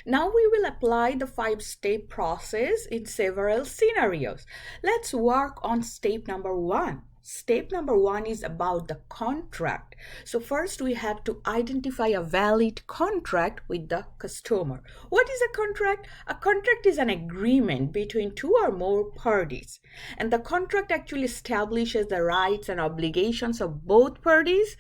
Now we will apply the 5-step process in several scenarios. Let's work on step number 1. Step number 1 is about the contract. So first we have to identify a valid contract with the customer. What is a contract? A contract is an agreement between two or more parties. And the contract actually establishes the rights and obligations of both parties.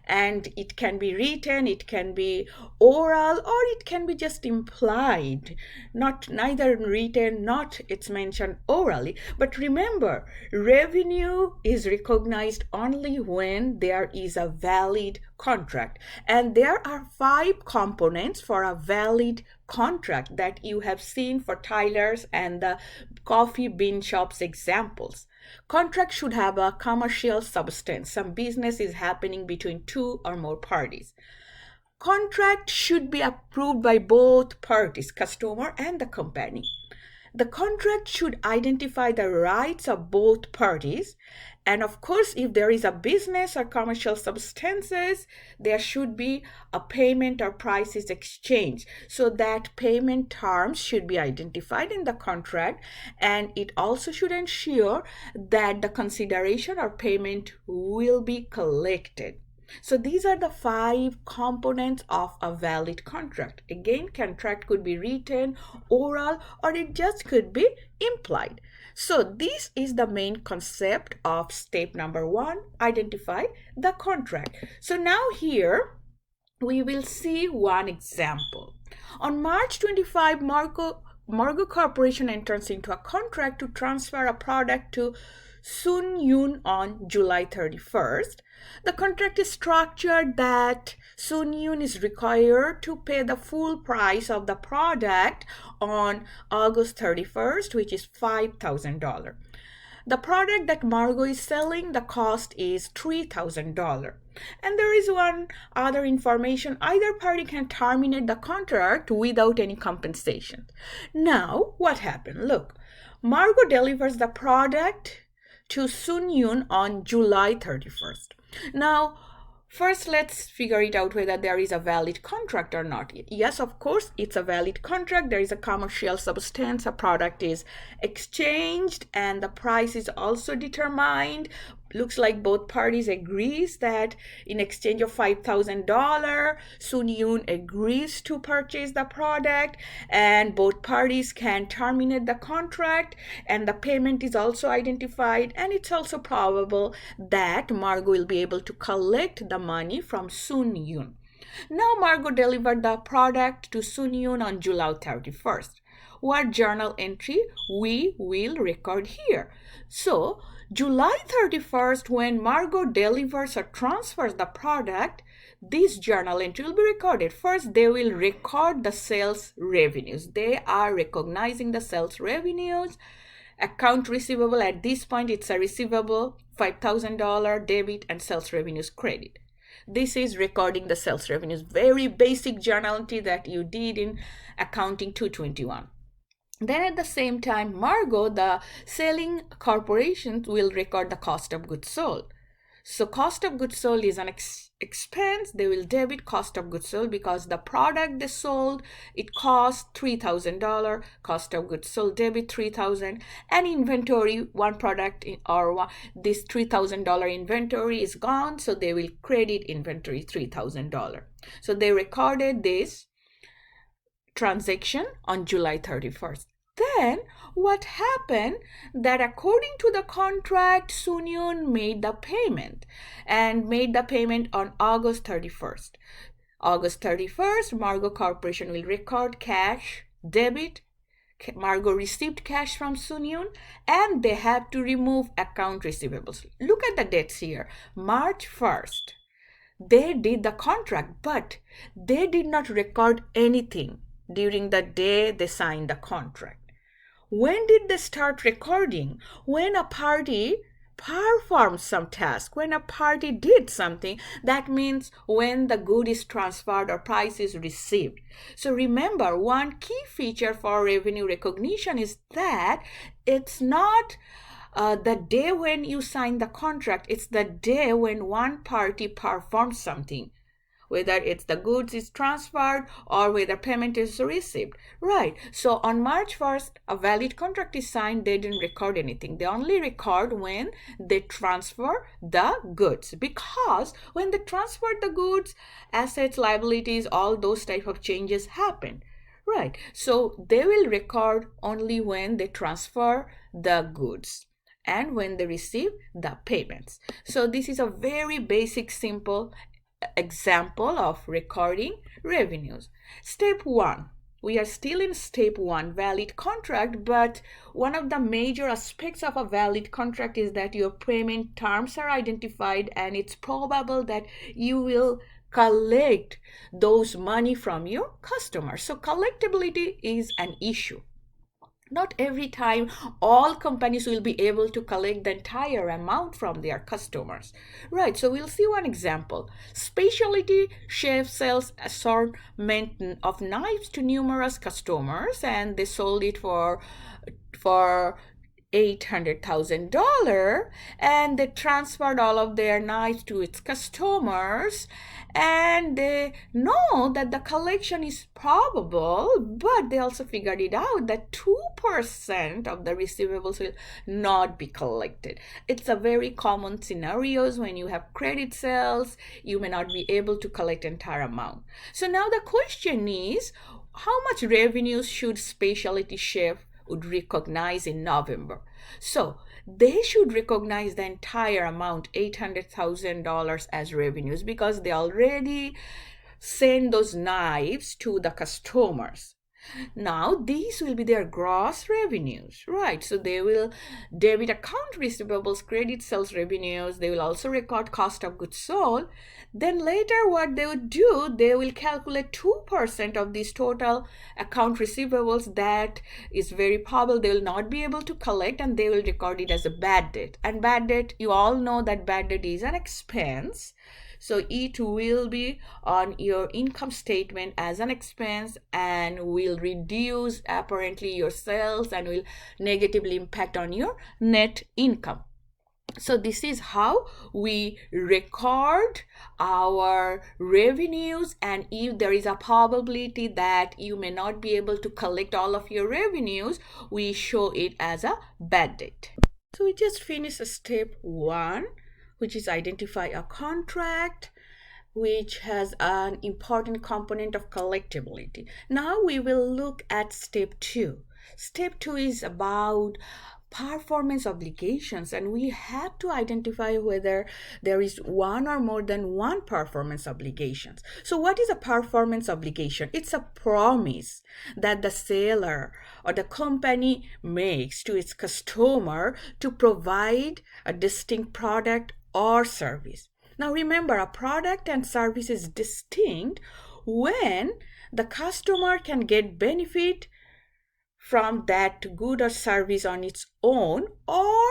And it can be written, it can be oral, or it can be just implied, not neither written, not it's mentioned orally. But remember, revenue is recognized only when there is a valid contract, and there are 5 components for a valid contract that you have seen for Tyler's and the coffee bean shops examples. Contract should have a commercial substance. Some business is happening between two or more parties. Contract should be approved by both parties, customer and the company. The contract should identify the rights of both parties. And of course, if there is a business or commercial substances, there should be a payment or prices exchange. So that payment terms should be identified in the contract, and it also should ensure that the consideration or payment will be collected. So these are the 5 components of a valid contract. Again, contract could be written, oral, or it just could be implied. So this is the main concept of step number 1, identify the contract. So now here we will see one example. On March 25, Margo Corporation enters into a contract to transfer a product to Sun Yun on July 31st. The contract is structured that Sun Yun is required to pay the full price of the product on August 31st, which is $5,000. The product that Margo is selling, the cost is $3,000. And there is one other information. Either party can terminate the contract without any compensation. Now, what happened? Look, Margo delivers the product to Sun Yun on July 31st. Now, first, let's figure it out whether there is a valid contract or not. Yes, of course, it's a valid contract. There is a commercial substance. A product is exchanged and the price is also determined. Looks like both parties agrees that in exchange of $5,000, Sun Yun agrees to purchase the product, and both parties can terminate the contract, and the payment is also identified, and it's also probable that Margo will be able to collect the money from Sun Yun. Now Margo delivered the product to Sun Yun on July 31st. What journal entry we will record here? So July 31st, when Margo delivers or transfers the product, this journal entry will be recorded. First, they will record the sales revenues. They are recognizing the sales revenues. Account receivable, at this point, it's a receivable, $5,000 debit, and sales revenues credit. This is recording the sales revenues. Very basic journal entry that you did in Accounting 221. Then at the same time, Margo, the selling corporation, will record the cost of goods sold. So cost of goods sold is an expense. They will debit cost of goods sold because the product they sold, it cost $3,000. Cost of goods sold debit $3,000. And inventory, one product this $3,000 inventory is gone, so they will credit inventory $3,000. So they recorded this transaction on July 31st. Then what happened that according to the contract, Sun Yun made the payment on August 31st. August 31st, Margo Corporation will record cash debit. Margo received cash from Sun Yun, and they have to remove account receivables. Look at the dates here. March 1st, they did the contract, but they did not record anything during the day they signed the contract. When did they start recording? When a party performed some task, when a party did something, that means when the good is transferred or price is received. So remember, one key feature for revenue recognition is that it's not the day when you sign the contract, it's the day when one party performs something. whether it's the goods is transferred or whether payment is received. Right. So on March 1st, a valid contract is signed. They didn't record anything. They only record when they transfer the goods, because when they transfer the goods, assets, liabilities, all those type of changes happen. Right. So they will record only when they transfer the goods and when they receive the payments. So this is a very basic, simple example of recording revenues. Step 1. We are still in step 1, valid contract, but one of the major aspects of a valid contract is that your payment terms are identified and it's probable that you will collect those money from your customers. So collectability is an issue. Not every time all companies will be able to collect the entire amount from their customers. Right, so we'll see one example. Specialty chef sells assortment of knives to numerous customers and they sold it for $800,000 and they transferred all of their knives to its customers and they know that the collection is probable, but they also figured it out that 2% of the receivables will not be collected. It's a very common scenarios when you have credit sales, you may not be able to collect entire amount. So now the question is, how much revenues should specialty chef would recognize in November? So they should recognize the entire amount, $800,000 as revenues, because they already send those knives to the customers. Now these will be their gross revenues, right? So they will debit account receivables, credit sales revenues. They will also record cost of goods sold. Then later what they would do, they will calculate 2% of these total account receivables that is very probable they will not be able to collect, and they will record it as a bad debt. And bad debt, you all know that bad debt is an expense. So it will be on your income statement as an expense and will reduce apparently your sales and will negatively impact on your net income. So this is how we record our revenues, and if there is a probability that you may not be able to collect all of your revenues, we show it as a bad debt. So we just finished step 1, which is identify a contract, which has an important component of collectibility. Now we will look at step 2. Step 2 is about performance obligations, and we have to identify whether there is one or more than one performance obligations. So what is a performance obligation? It's a promise that the seller or the company makes to its customer to provide a distinct product or service. Now remember, a product and service is distinct when the customer can get benefit from that good or service on its own or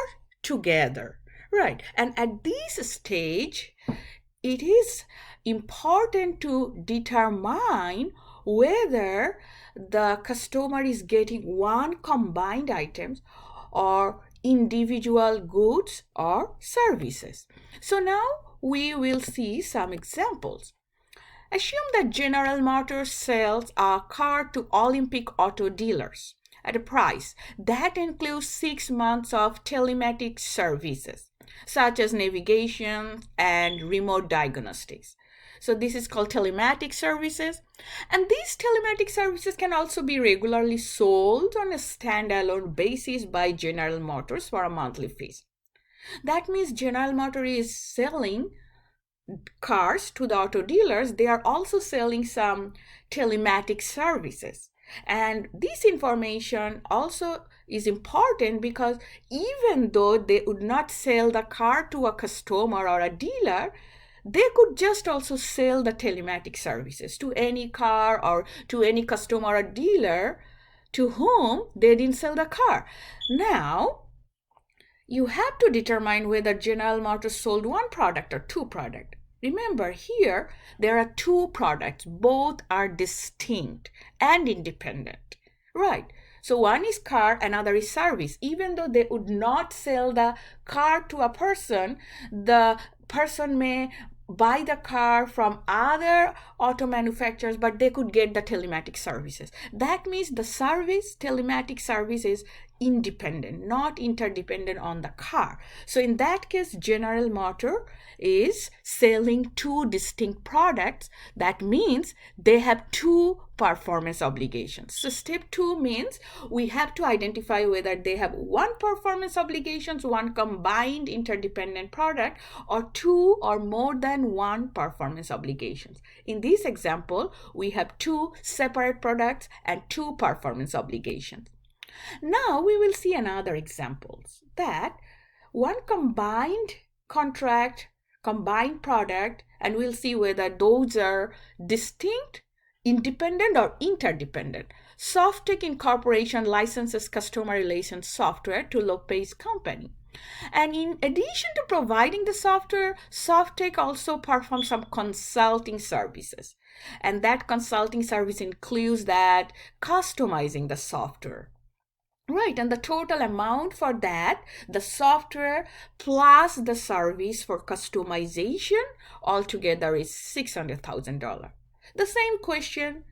together, right? And at this stage, it is important to determine whether the customer is getting one combined items or individual goods or services. So now we will see some examples. Assume that General Motors sells a car to Olympic auto dealers at a price that includes 6 months of telematics services, such as navigation and remote diagnostics. So this is called telematics services. And these telematics services can also be regularly sold on a standalone basis by General Motors for a monthly fee. That means General Motors is selling cars to the auto dealers. They are also selling some telematics services. And this information also is important because even though they would not sell the car to a customer or a dealer, they could just also sell the telematics services to any car or to any customer or dealer to whom they didn't sell the car. Now, you have to determine whether General Motors sold one product or two products. Remember, here there are two products. Both are distinct and independent. Right. So one is car, another is service. Even though they would not sell the car to a person, the person may buy the car from other auto manufacturers, but they could get the telematics services. That means the telematics service is independent, not interdependent on the car. So in that case, General Motor is selling two distinct products. That means they have two performance obligations. So step 2 means we have to identify whether they have one performance obligations, one combined interdependent product, or two or more than one performance obligations. In this example, we have two separate products and two performance obligations. Now we will see another examples that one combined contract, combined product, and we'll see whether those are distinct, independent, or interdependent. Softtech Incorporation licenses customer relations software to Lopez Company. And in addition to providing the software, Softtech also performs some consulting services. And that consulting service includes that customizing the software. Right, and the total amount for that, the software plus the service for customization altogether is $600,000. The same question,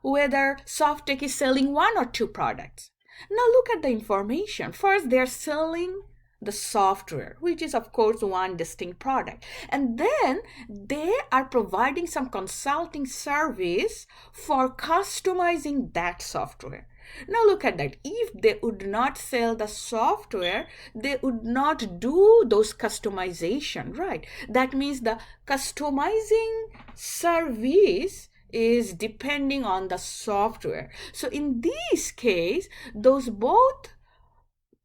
whether Softtech is selling one or two products. Now look at the information. First, they're selling the software, which is of course one distinct product. And then they are providing some consulting service for customizing that software. Now look at that. If they would not sell the software, they would not do those customization, right? That means the customizing service is depending on the software. So in this case, those both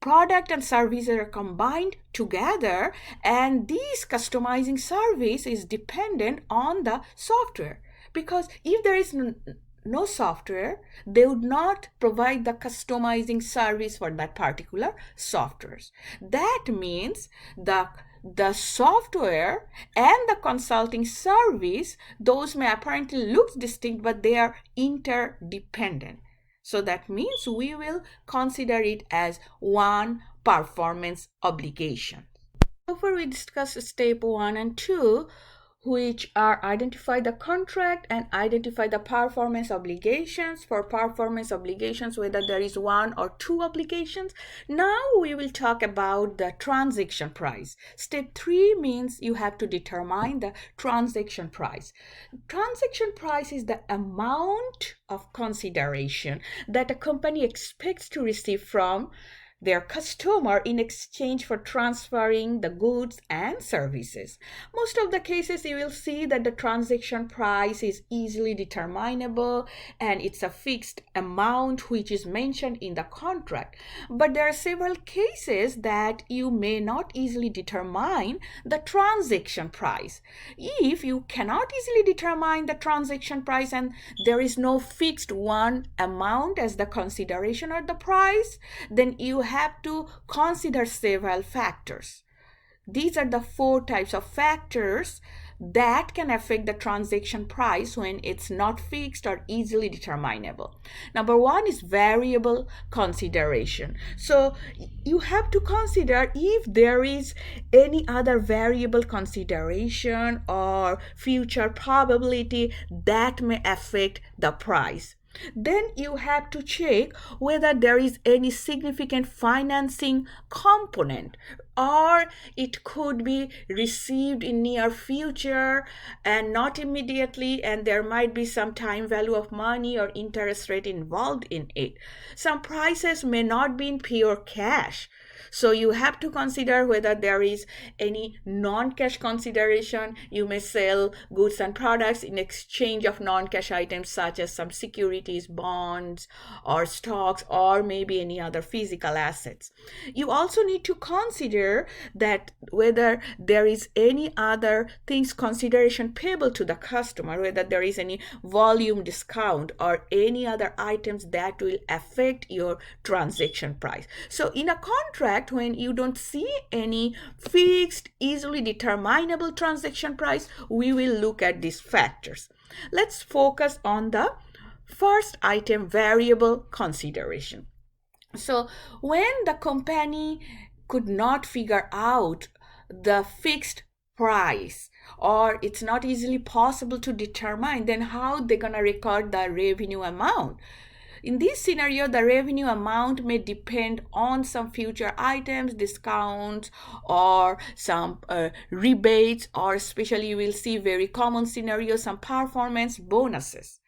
product and services are combined together, and this customizing service is dependent on the software, because if there is no software, they would not provide the customizing service for that particular software. That means the software and the consulting service, those may apparently look distinct, but they are interdependent. So that means we will consider it as one performance obligation. Before we discuss step 1 and 2, which are identify the contract and identify the performance obligations. For performance obligations, whether there is one or two obligations. Now we will talk about the transaction price. Step 3 means you have to determine the transaction price. Transaction price is the amount of consideration that a company expects to receive from their customer in exchange for transferring the goods and services. Most of the cases you will see that the transaction price is easily determinable and it's a fixed amount which is mentioned in the contract. But there are several cases that you may not easily determine the transaction price. If you cannot easily determine the transaction price and there is no fixed one amount as the consideration or the price, then you have to consider several factors. These are the 4 types of factors that can affect the transaction price when it's not fixed or easily determinable. Number 1 is variable consideration. So you have to consider if there is any other variable consideration or future probability that may affect the price. Then you have to check whether there is any significant financing component, or it could be received in near future and not immediately, and there might be some time value of money or interest rate involved in it. Some prices may not be in pure cash. So you have to consider whether there is any non-cash consideration. You may sell goods and products in exchange of non-cash items such as some securities, bonds, or stocks, or maybe any other physical assets. You also need to consider that whether there is any other things consideration payable to the customer, whether there is any volume discount or any other items that will affect your transaction price. So in a contract, when you don't see any fixed, easily determinable transaction price, we will look at these factors. Let's focus on the first item, variable consideration. So when the company could not figure out the fixed price, or it's not easily possible to determine, then how they're gonna record the revenue amount? In this scenario, the revenue amount may depend on some future items, discounts, or some rebates, or especially you will see very common scenario, some performance bonuses.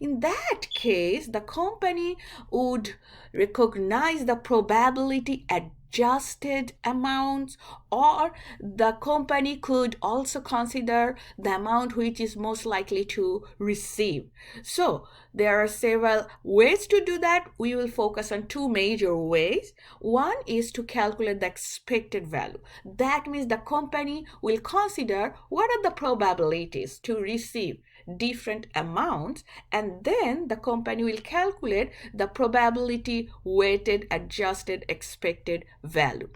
In that case, the company would recognize the probability adjusted amounts, or the company could also consider the amount which is most likely to receive. So there are several ways to do that. We will focus on two major ways. One is to calculate the expected value. That means the company will consider what are the probabilities to receive different amounts, and then the company will calculate the probability weighted adjusted expected value.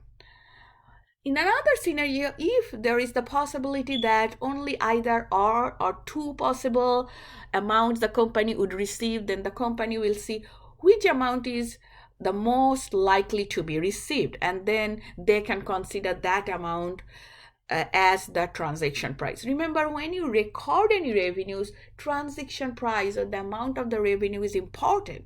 In another scenario, if there is the possibility that only either or two possible amounts the company would receive, then the company will see which amount is the most likely to be received, and then they can consider that amount as the transaction price. Remember, when you record any revenues, transaction price or the amount of the revenue is important,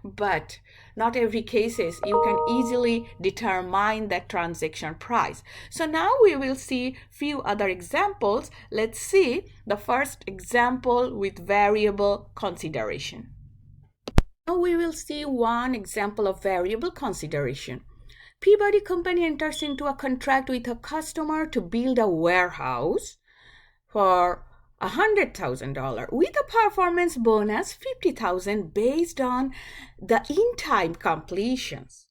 but not every cases you can easily determine that transaction price. So now we will see few other examples. Let's see the first example with variable consideration. Now we will see one example of variable consideration. Peabody Company enters into a contract with a customer to build a warehouse for $100,000 with a performance bonus $50,000 based on the in-time completions.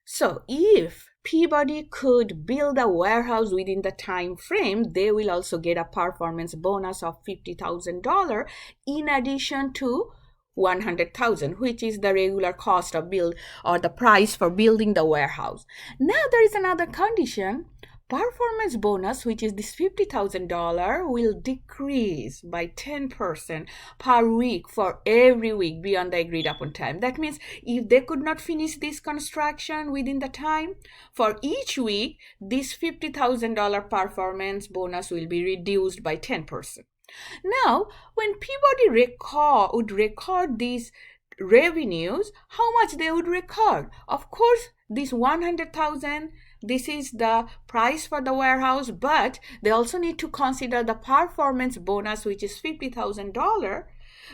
So if Peabody could build a warehouse within the time frame, they will also get a performance bonus of $50,000 in addition to $100,000, which is the regular cost of build or the price for building the warehouse. Now there is another condition. Performance bonus, which is this $50,000, will decrease by 10% per week for every week beyond the agreed upon time. That means if they could not finish this construction within the time, for each week, this $50,000 performance bonus will be reduced by 10%. Now, when Peabody would record these revenues, how much they would record? Of course, this $100,000, this is the price for the warehouse, but they also need to consider the performance bonus, which is $50,000,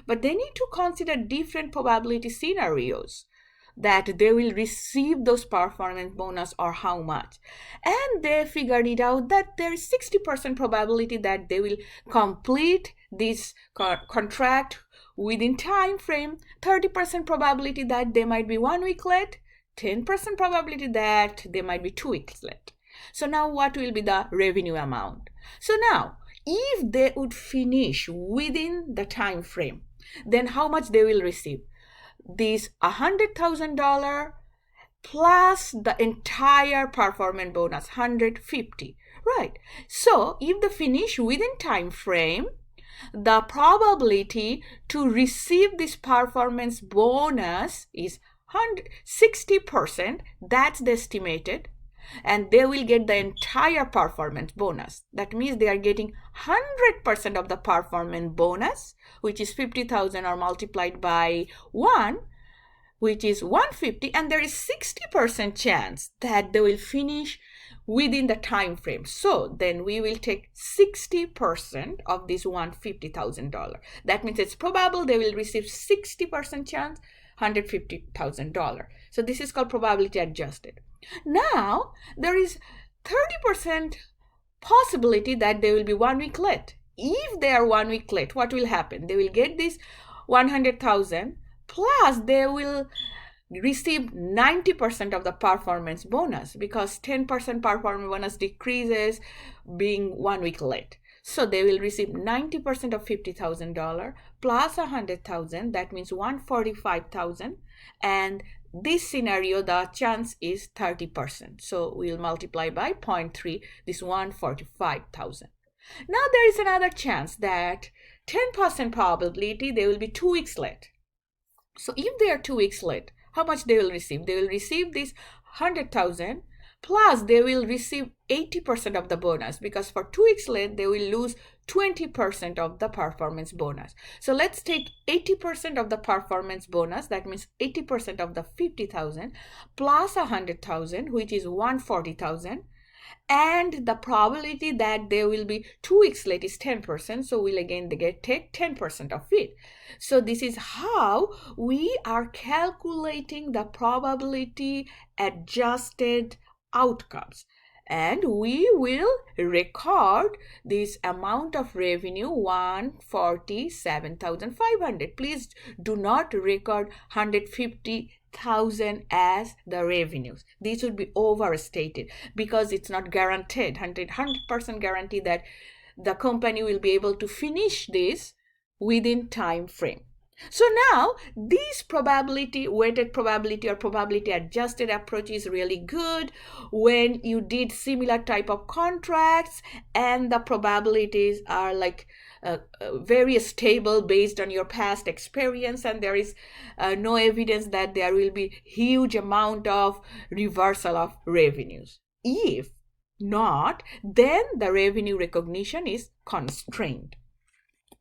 but they need to consider different probability scenarios that they will receive those performance bonus or how much. And they figured it out that there is 60% probability that they will complete this contract within time frame, 30% probability that they might be 1 week late, 10% probability that they might be 2 weeks late. So now what will be the revenue amount? So now, if they would finish within the time frame, then how much they will receive? This $100,000 plus the entire performance bonus, $150,000, right? So if they finish within time frame, the probability to receive this performance bonus is 60%. That's the estimated, and they will get the entire performance bonus. That means they are getting 100% of the performance bonus, which is 50,000 or multiplied by 1, which is 150, and there is 60% chance that they will finish within the time frame. So then we will take 60% of this $150,000. That means it's probable they will receive 60% chance, $150,000. So this is called probability adjusted. Now there is 30% possibility that they will be 1 week late. If they are 1 week late, what will happen? They will get this 100,000 plus they will receive 90% of the performance bonus, because 10% performance bonus decreases being 1 week late. So they will receive 90% of $50,000 plus 100,000. That means 145,000. And this scenario, the chance is 30%. So we'll multiply by 0.3, this 145,000. Now there is another chance that 10% probability they will be 2 weeks late. So if they are 2 weeks late, how much they will receive? They will receive this 100,000 plus they will receive 80% of the bonus, because for 2 weeks late they will lose 20% of the performance bonus. So let's take 80% of the performance bonus, that means 80% of the 50,000 plus 100,000, which is 140,000, and the probability that they will be 2 weeks late is 10%, so we'll again take 10% of it. So this is how we are calculating the probability adjusted outcomes, and we will record this amount of revenue 147,500. Please do not record 150,000 as the revenues. These would be overstated because it's not guaranteed, 100% guarantee that the company will be able to finish this within time frame. So now this probability, weighted probability or probability adjusted approach is really good when you did similar type of contracts and the probabilities are like very stable based on your past experience, and there is no evidence that there will be huge amount of reversal of revenues. If not, then the revenue recognition is constrained.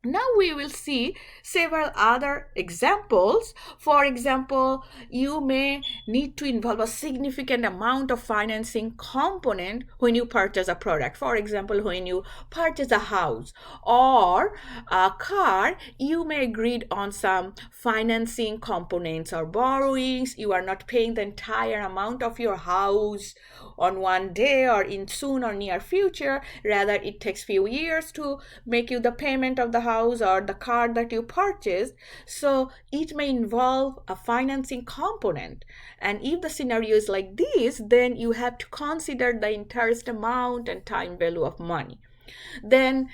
Now we will see several other examples. For example, you may need to involve a significant amount of financing component when you purchase a product. For example, when you purchase a house or a car, you may agree on some financing components or borrowings. You are not paying the entire amount of your house on one day or in soon or near future. Rather, it takes few years to make you the payment of the house or the car that you purchased. So it may involve a financing component. And if the scenario is like this, then you have to consider the interest amount and time value of money. Then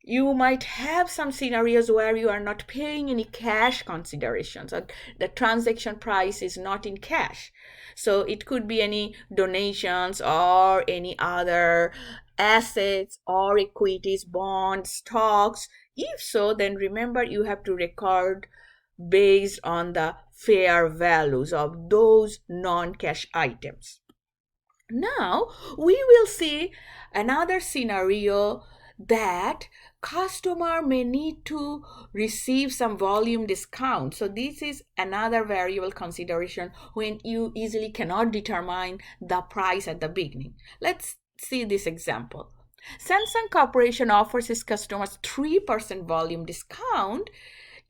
you might have some scenarios where you are not paying any cash considerations, or the transaction price is not in cash. So it could be any donations or any other assets or equities, bonds, stocks. If so, then remember you have to record based on the fair values of those non-cash items. Now we will see another scenario that customer may need to receive some volume discount. So this is another variable consideration when you easily cannot determine the price at the beginning. Let's see this example. Samsung Corporation offers its customers 3% volume discount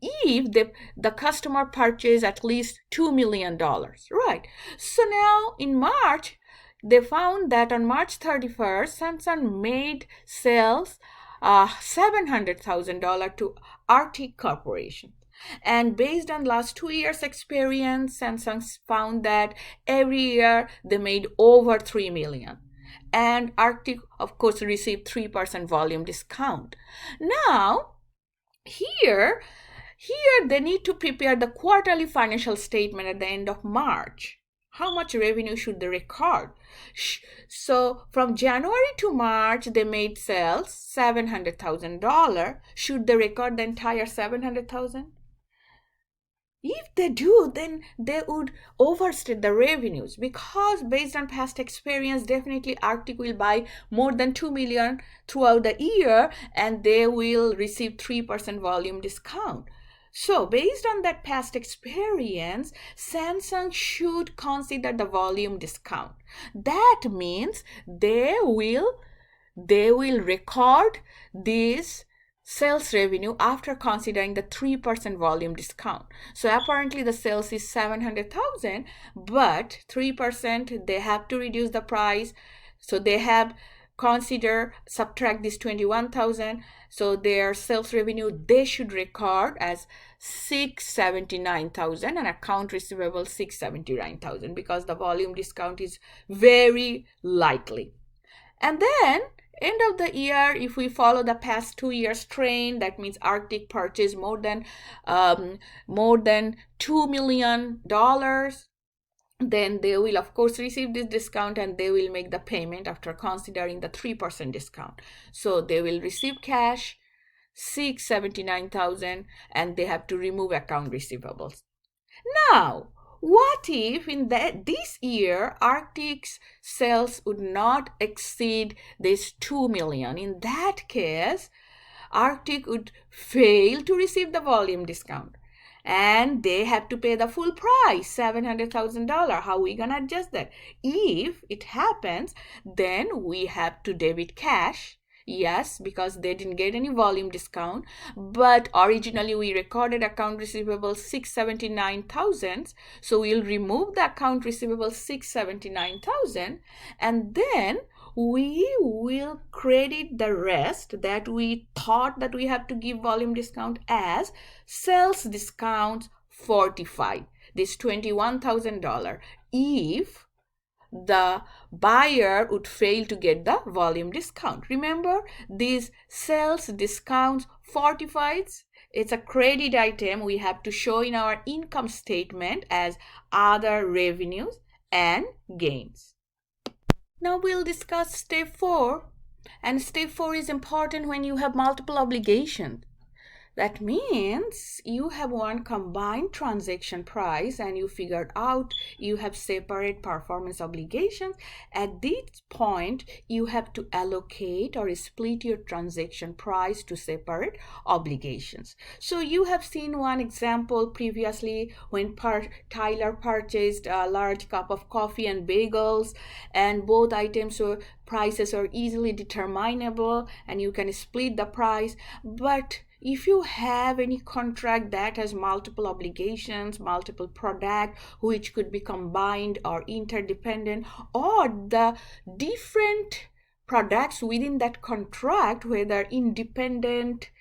if the customer purchase at least $2 million, right? So now in March, they found that on March 31st, Samsung made sales $700,000 to Arctic Corporation. And based on last 2 years experience, Samsung found that every year they made over 3 million. And Arctic, of course, received 3% volume discount. Now, here they need to prepare the quarterly financial statement at the end of March. How much revenue should they record? So from January to March, they made sales $700,000. Should they record the entire $700,000? If they do, then they would overstate the revenues, because based on past experience, definitely Arctic will buy more than 2 million throughout the year and they will receive 3% volume discount. So based on that past experience, Samsung should consider the volume discount. That means they will record this sales revenue after considering the 3% volume discount. So apparently the sales is 700,000, but 3% they have to reduce the price. So they have subtract this 21,000. So their sales revenue they should record as 679,000 and account receivable 679,000, because the volume discount is very likely. And then end of the year, if we follow the past 2 years trend, that means Arctic purchased more than $2 million, then they will of course receive this discount and they will make the payment after considering the 3% discount. So they will receive cash 679,000 and they have to remove account receivables. Now what if in this year Arctic's sales would not exceed this 2 million? In that case, Arctic would fail to receive the volume discount and they have to pay the full price, $700,000. How are we gonna adjust that? If it happens, then we have to debit cash. Yes, because they didn't get any volume discount, but originally we recorded account receivable 679,000, so we'll remove the account receivable 679,000 and then we will credit the rest that we thought that we have to give volume discount as sales discount 45, this $21,000, if the buyer would fail to get the volume discount. Remember, these sales discounts 45s, it's a credit item we have to show in our income statement as other revenues and gains. Now we'll discuss step 4, and step 4 is important when you have multiple obligations. That means you have one combined transaction price and you figured out you have separate performance obligations. At this point, you have to allocate or split your transaction price to separate obligations. So you have seen one example previously when Tyler purchased a large cup of coffee and bagels, and both items or prices are easily determinable and you can split the price. But if you have any contract that has multiple obligations, multiple products which could be combined or interdependent, or the different products within that contract, whether independent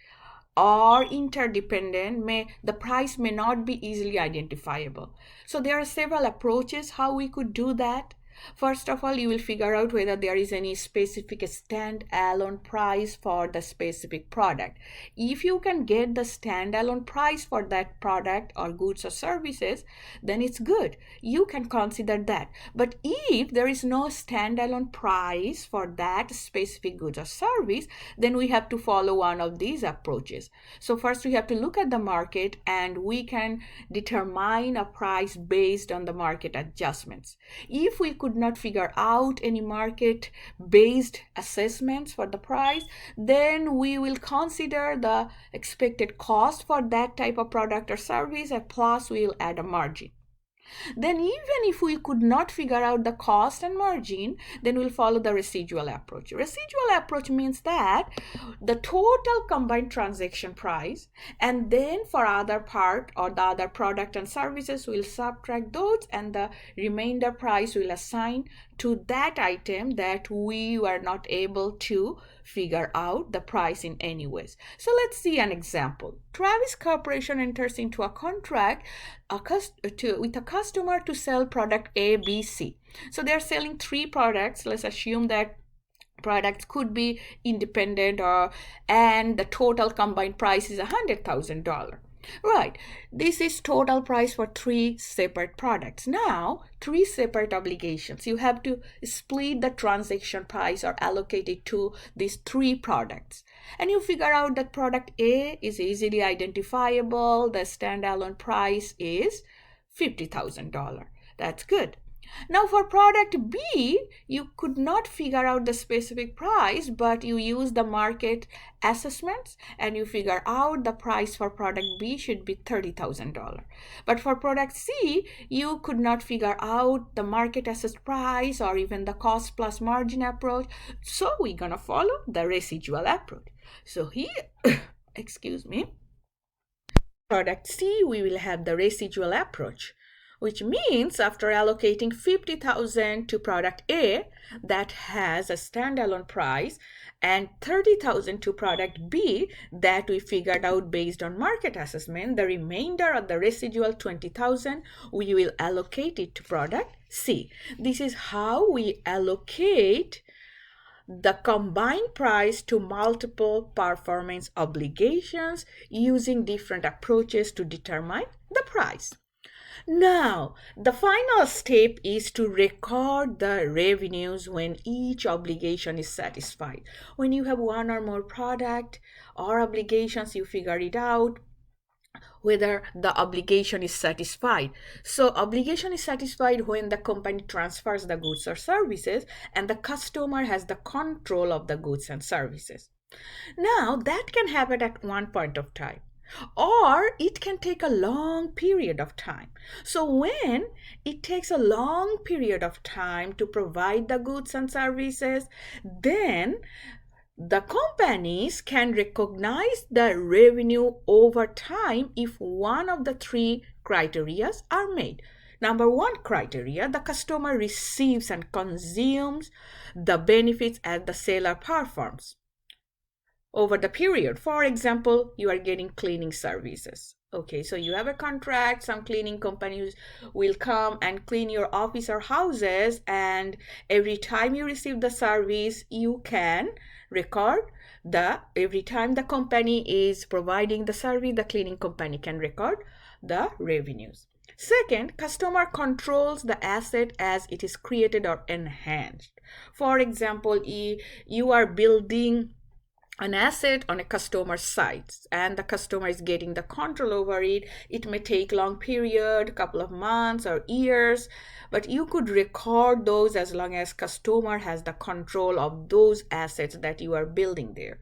or interdependent, the price may not be easily identifiable. So there are several approaches how we could do that. First of all, you will figure out whether there is any specific standalone price for the specific product. If you can get the standalone price for that product or goods or services, then it's good. You can consider that. But if there is no standalone price for that specific goods or service, then we have to follow one of these approaches. So first we have to look at the market and we can determine a price based on the market adjustments. If we could not figure out any market based assessments for the price, then we will consider the expected cost for that type of product or service, and plus we will add a margin. Then even if we could not figure out the cost and margin, then we'll follow the residual approach. Residual approach means that the total combined transaction price, and then for other part or the other product and services, we'll subtract those and the remainder price will assign to that item that we were not able to figure out the price in any ways. So let's see an example. Travis Corporation enters into a contract with a customer to sell product A, B, C. So they're selling 3 products. Let's assume that products could be independent and the total combined price is $100,000. Right, this is total price for 3 separate products. Now, 3 separate obligations. You have to split the transaction price or allocate it to these 3 products. And you figure out that product A is easily identifiable. The standalone price is $50,000. That's good. Now for product B, you could not figure out the specific price, but you use the market assessments and you figure out the price for product B should be $30,000. But for product C, you could not figure out the market assessed price or even the cost plus margin approach. So we're gonna follow the residual approach. So here, excuse me, product C, we will have the residual approach, which means after allocating $50,000 to product A that has a standalone price and $30,000 to product B that we figured out based on market assessment, the remainder of the residual $20,000 we will allocate it to product C. This is how we allocate the combined price to multiple performance obligations using different approaches to determine the price. Now, the final step is to record the revenues when each obligation is satisfied. When you have one or more product or obligations, you figure it out. whether the obligation is satisfied. So obligation is satisfied when the company transfers the goods or services and the customer has the control of the goods and services. Now that can happen at one point of time, or it can take a long period of time. So when it takes a long period of time to provide the goods and services, then the companies can recognize the revenue over time if one of the three criteria are met. Number one criteria, the customer receives and consumes the benefits as the seller performs over the period. For example, you are getting cleaning services. Okay, so you have a contract, some cleaning companies will come and clean your office or houses, and every time you receive the service, you can record every time the company is providing the service, the cleaning company can record the revenues. Second, customer controls the asset as it is created or enhanced. For example, you are building an asset on a customer's site and the customer is getting the control over it. It may take long period, couple of months or years, but you could record those as long as customer has the control of those assets that you are building there.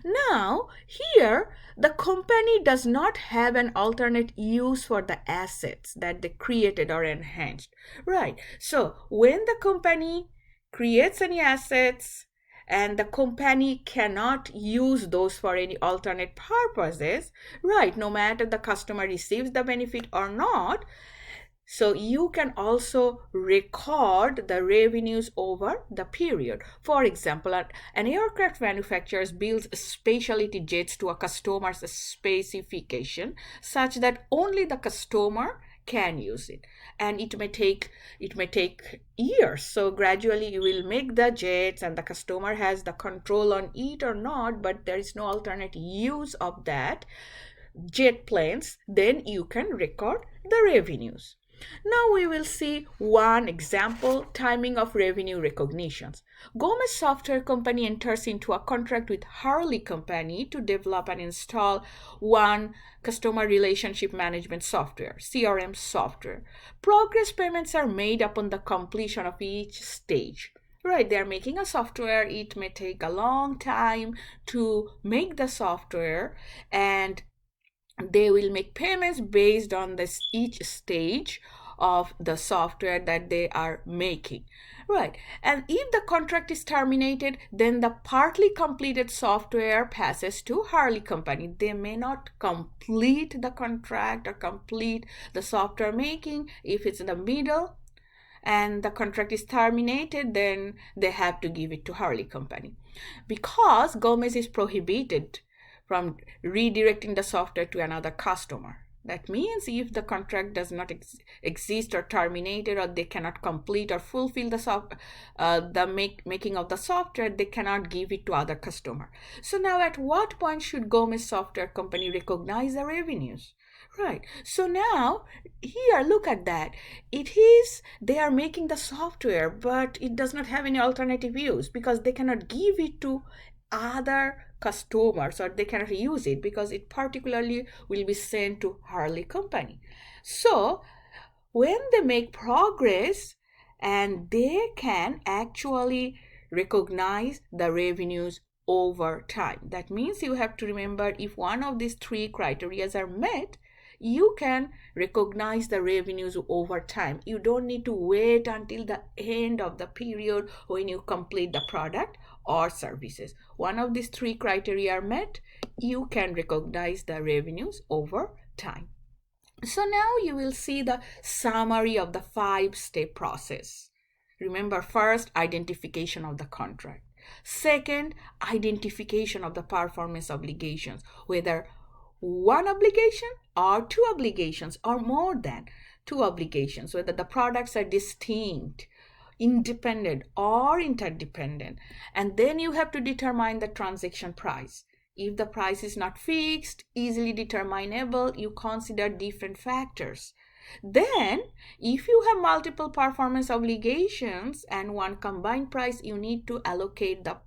Now here the company does not have an alternate use for the assets that they created or enhanced, right? So when the company creates any assets and the company cannot use those for any alternate purposes, right, no matter the customer receives the benefit or not, so you can also record the revenues over the period. For example, an aircraft manufacturer builds specialty jets to a customer's specification such that only the customer can use it, and it may take years. So gradually you will make the jets and the customer has the control on it or not, but there is no alternate use of that jet planes, then you can record the revenues. Now we will see one example, timing of revenue recognitions. Gomez Software Company enters into a contract with Harley Company to develop and install one customer relationship management software, CRM software. Progress payments are made upon the completion of each stage. Right, they are making a software. It may take a long time to make the software, and they will make payments based on this each stage of the software that they are making, right? And if the contract is terminated, then the partly completed software passes to Harley Company. They may not complete the contract or complete the software making. If it's in the middle and the contract is terminated, then they have to give it to Harley Company, because Gomez is prohibited from redirecting the software to another customer. That means if the contract does not exist or terminated, or they cannot complete or fulfill the making of the software, they cannot give it to other customer. So now at what point should Gomez Software Company recognize the revenues? Right. So now here, look at that. They are making the software, but it does not have any alternative use because they cannot give it to other customers, or they cannot use it because it particularly will be sent to Harley Company. So when they make progress, and they can actually recognize the revenues over time. That means you have to remember, if one of these three criteria are met, you can recognize the revenues over time. You don't need to wait until the end of the period when you complete the product or services. One of these three criteria are met, you can recognize the revenues over time. So now you will see the summary of the 5-step process. Remember, first, identification of the contract. Second, identification of the performance obligations, whether one obligation or two obligations or more than two obligations, whether the products are distinct, independent or interdependent. And then you have to determine the transaction price. If the price is not fixed, easily determinable, you consider different factors. Then if you have multiple performance obligations and one combined price, you need to allocate the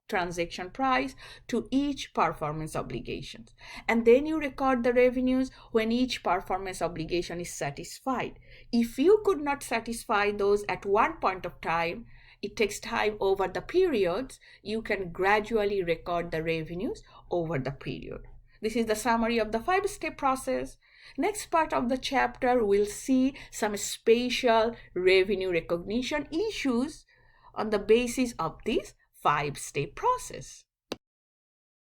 transaction price to each performance obligation. And then you record the revenues when each performance obligation is satisfied. If you could not satisfy those at one point of time, it takes time over the periods, you can gradually record the revenues over the period. This is the summary of the 5-step process. Next part of the chapter, we'll see some special revenue recognition issues on the basis of this 5-step process.